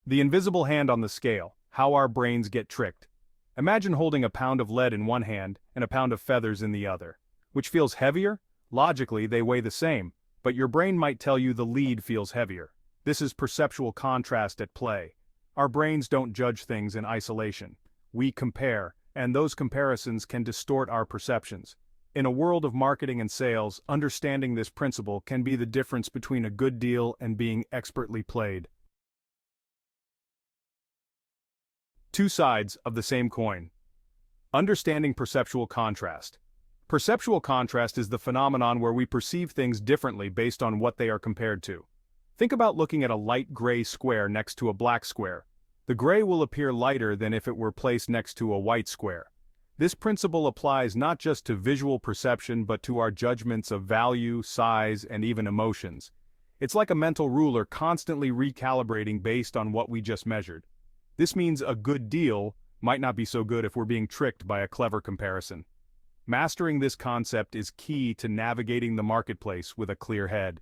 The invisible hand on the scale, how our brains get tricked. Imagine holding a pound of lead in one hand and a pound of feathers in the other. Which feels heavier? Logically, they weigh the same, but your brain might tell you the lead feels heavier. This is perceptual contrast at play. Our brains don't judge things in isolation. We compare, and those comparisons can distort our perceptions. In a world of marketing and sales, understanding this principle can be the difference between a good deal and being expertly played. Two sides of the same coin. Understanding perceptual contrast. Perceptual contrast is the phenomenon where we perceive things differently based on what they are compared to. Think about looking at a light gray square next to a black square. The gray will appear lighter than if it were placed next to a white square. This principle applies not just to visual perception but to our judgments of value, size, and even emotions. It's like a mental ruler constantly recalibrating based on what we just measured. This means a good deal might not be so good if we're being tricked by a clever comparison. Mastering this concept is key to navigating the marketplace with a clear head.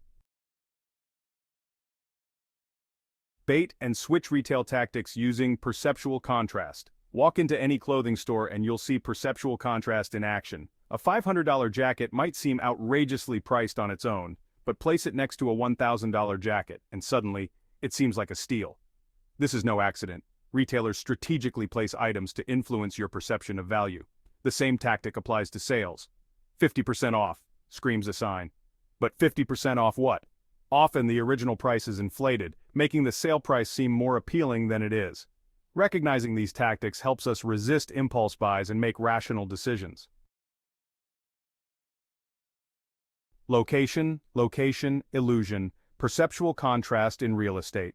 Bait and switch retail tactics using perceptual contrast. Walk into any clothing store and you'll see perceptual contrast in action. A $500 jacket might seem outrageously priced on its own, but place it next to a $1,000 jacket, and suddenly, it seems like a steal. This is no accident. Retailers strategically place items to influence your perception of value. The same tactic applies to sales. 50% off, screams a sign. But 50% off what? Often the original price is inflated, making the sale price seem more appealing than it is. Recognizing these tactics helps us resist impulse buys and make rational decisions. Location, illusion, perceptual contrast in real estate.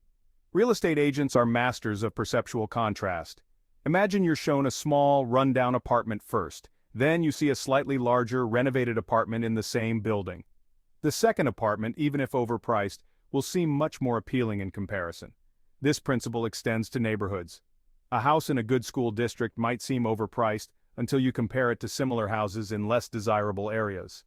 Real estate agents are masters of perceptual contrast. Imagine you're shown a small, run-down apartment first, then you see a slightly larger, renovated apartment in the same building. The second apartment, even if overpriced, will seem much more appealing in comparison. This principle extends to neighborhoods. A house in a good school district might seem overpriced until you compare it to similar houses in less desirable areas.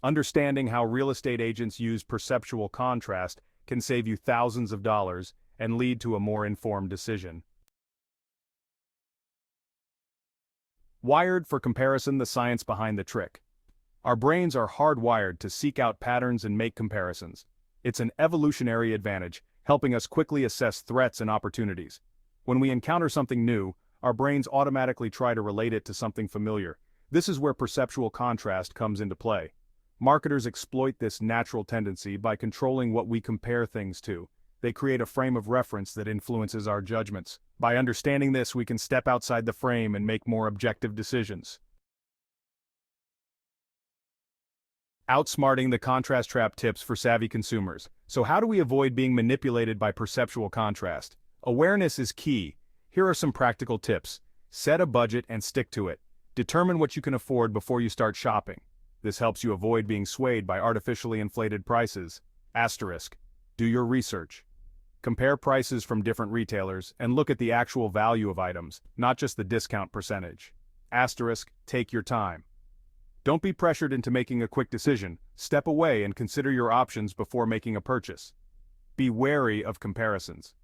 Understanding how real estate agents use perceptual contrast can save you thousands of dollars and lead to a more informed decision. Wired for comparison, the science behind the trick. Our brains are hardwired to seek out patterns and make comparisons. It's an evolutionary advantage, helping us quickly assess threats and opportunities. When we encounter something new, our brains automatically try to relate it to something familiar. This is where perceptual contrast comes into play. Marketers exploit this natural tendency by controlling what we compare things to. They create a frame of reference that influences our judgments. By understanding this, we can step outside the frame and make more objective decisions. Outsmarting the contrast trap tips for savvy consumers. So how do we avoid being manipulated by perceptual contrast? Awareness is key. Here are some practical tips. Set a budget and stick to it. Determine what you can afford before you start shopping. This helps you avoid being swayed by artificially inflated prices. Asterisk. Do your research. Compare prices from different retailers and look at the actual value of items, not just the discount percentage. Asterisk. Take your time. Don't be pressured into making a quick decision. Step away and consider your options before making a purchase. Be wary of comparisons.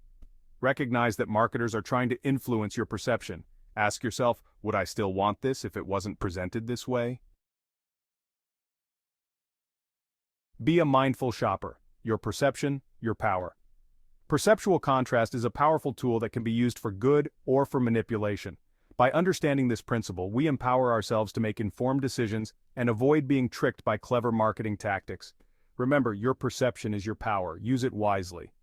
Recognize that marketers are trying to influence your perception. Ask yourself, would I still want this if it wasn't presented this way? Be a mindful shopper. Your perception, your power. Perceptual contrast is a powerful tool that can be used for good or for manipulation. By understanding this principle, we empower ourselves to make informed decisions and avoid being tricked by clever marketing tactics. Remember, your perception is your power. Use it wisely.